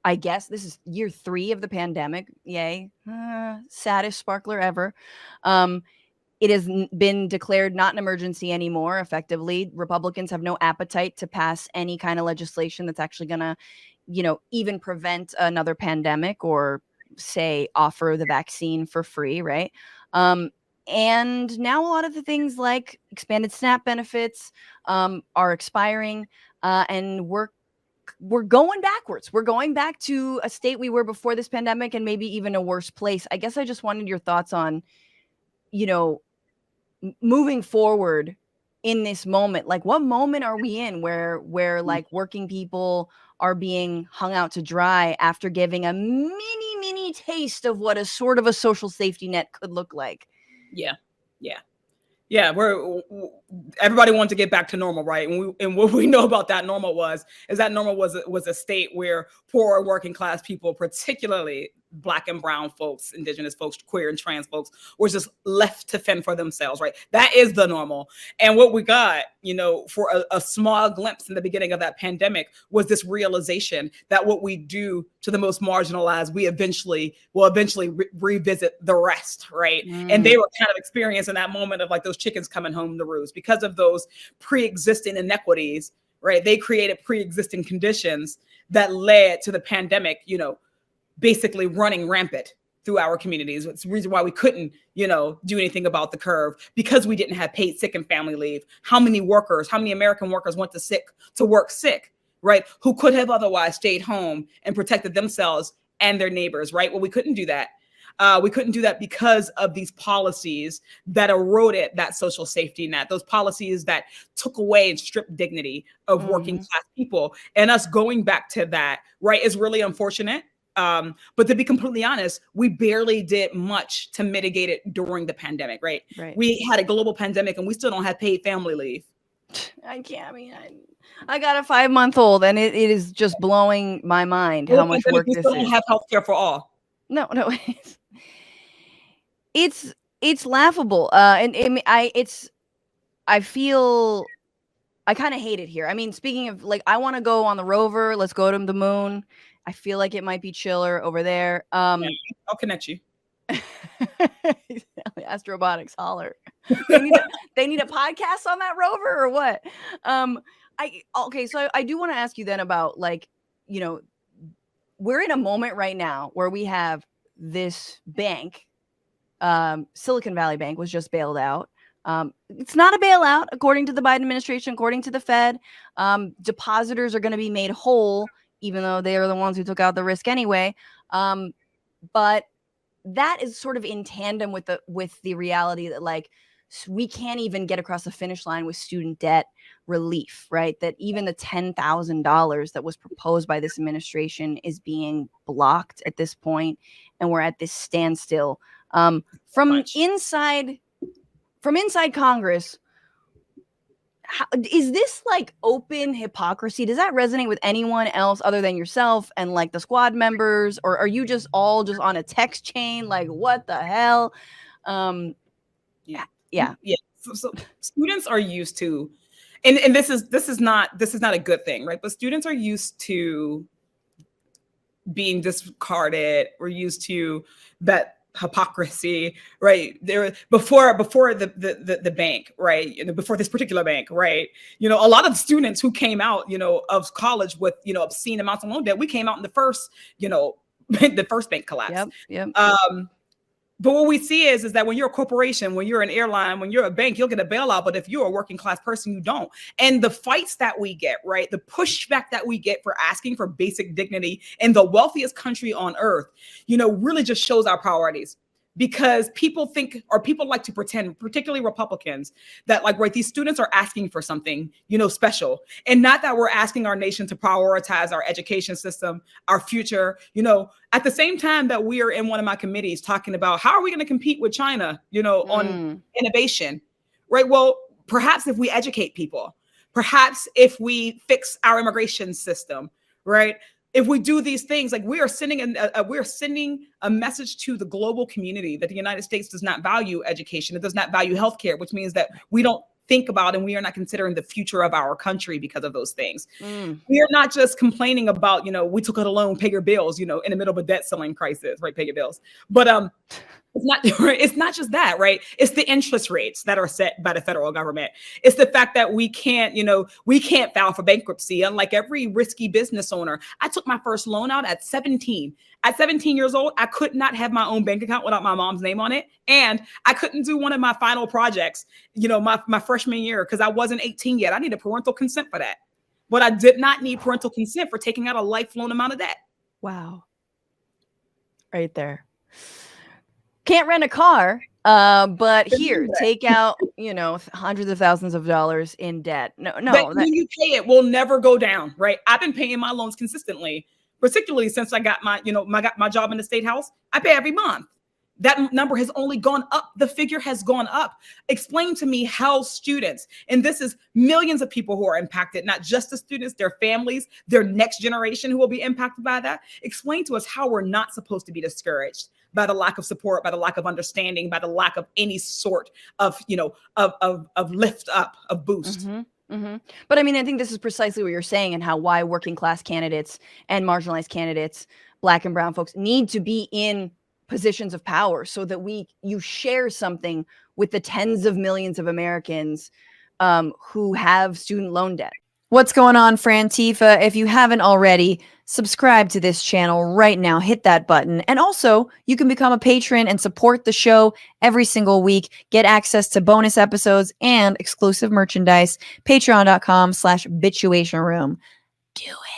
I guess this is year 3 of the pandemic. Yay. Saddest sparkler ever. It has been declared not an emergency anymore, effectively. Republicans have no appetite to pass any kind of legislation that's actually going to, even prevent another pandemic or, say, offer the vaccine for free, right? And now a lot of the things like expanded SNAP benefits are expiring, and we're going backwards. We're going back to a state we were before this pandemic, and maybe even a worse place. I guess I just wanted your thoughts on, you know, moving forward in this moment. Like, what moment are we in where like working people are being hung out to dry after giving a mini taste of what a sort of a social safety net could look like? Yeah. Yeah, everybody wanted to get back to normal, right? And what we know about that normal was a state where poor working class people, particularly Black and brown folks, Indigenous folks, queer and trans folks, were just left to fend for themselves, right? That is the normal. And what we got, for a small glimpse in the beginning of that pandemic was this realization that what we do to the most marginalized, we will eventually revisit the rest, right? And they were kind of experiencing that moment of like those chickens coming home to roost because of those pre-existing inequities, right? They created pre-existing conditions that led to the pandemic, basically running rampant through our communities. It's the reason why we couldn't, do anything about the curve, because we didn't have paid sick and family leave. How many American workers went to work sick, right? Who could have otherwise stayed home and protected themselves and their neighbors, right? Well, we couldn't do that. We couldn't do that because of these policies that eroded that social safety net, those policies that took away and stripped dignity of working class people. And us going back to that, right, is really unfortunate. But to be completely honest, we barely did much to mitigate it during the pandemic, right? We had a global pandemic and we still don't have paid family leave. I can't. I mean, I got a 5-month-old, and it is just blowing my mind how much work this is. We still don't have healthcare for all. No, it's laughable. And I feel I kind of hate it here. I mean, speaking of, like, I want to go on the rover. Let's go to the moon. I feel like it might be chiller over there. I'll connect you. Astrobotics, holler. They need a podcast on that rover or what? Okay, so I do want to ask you then about, like, we're in a moment right now where we have this bank, Silicon Valley Bank was just bailed out. It's not a bailout, according to the Biden administration, according to the Fed. Depositors are going to be made whole, even though they are the ones who took out the risk anyway. But that is sort of in tandem with the reality that, like, we can't even get across the finish line with student debt relief, right? That even the $10,000 that was proposed by this administration is being blocked at this point, and we're at this standstill. From inside Congress, is this like open hypocrisy? Does that resonate with anyone else other than yourself and like the squad members, or are you just all just on a text chain? Like, what the hell? Yeah. So students are used to, and this is not a good thing, right? But students are used to being discarded. We're used to that hypocrisy, right? There before the bank, right? Before this particular bank, right? A lot of students who came out, of college with, obscene amounts of loan debt, we came out in the first, the first bank collapse. Yep. But what we see is that when you're a corporation, when you're an airline, when you're a bank, you'll get a bailout. But if you're a working class person, you don't. And the fights that we get, right? The pushback that we get for asking for basic dignity in the wealthiest country on earth, really just shows our priorities. Because people like to pretend, particularly Republicans, that, like, right, these students are asking for something, special, and not that we're asking our nation to prioritize our education system, our future, at the same time that we are in one of my committees talking about how are we going to compete with China, on innovation, right? Well, perhaps if we educate people, perhaps if we fix our immigration system, right? If we do these things, like, we are sending a message to the global community that the United States does not value education. It does not value healthcare, which means that we don't think about and we are not considering the future of our country because of those things. Mm. We are not just complaining about, we took out a loan, pay your bills, in the middle of a debt ceiling crisis, right? Pay your bills. But it's not it's not just that, right? It's the interest rates that are set by the federal government. It's the fact that we can't file for bankruptcy. Unlike every risky business owner, I took my first loan out at 17. At 17 years old, I could not have my own bank account without my mom's name on it. And I couldn't do one of my final projects, my freshman year, because I wasn't 18 yet. I needed parental consent for that. But I did not need parental consent for taking out a lifelong amount of debt. Wow. Right there. Can't rent a car, but here, take out, hundreds of thousands of dollars in debt. No. When you pay it will never go down, right? I've been paying my loans consistently, particularly since I got my job in the state house. I pay every month. That number has only gone up. The figure has gone up. Explain to me how students, and this is millions of people who are impacted, not just the students, their families, their next generation who will be impacted by that. Explain to us how we're not supposed to be discouraged by the lack of support, by the lack of understanding, by the lack of any sort of, of lift up, of boost. Mm-hmm, mm-hmm. But I mean, I think this is precisely what you're saying, and why working class candidates and marginalized candidates, Black and brown folks, need to be in positions of power so that you share something with the tens of millions of Americans who have student loan debt. What's going on, Frantifa? If you haven't already, subscribe to this channel right now. Hit that button. And also, you can become a patron and support the show every single week. Get access to bonus episodes and exclusive merchandise. Patreon.com/Bitchuation Room. Do it.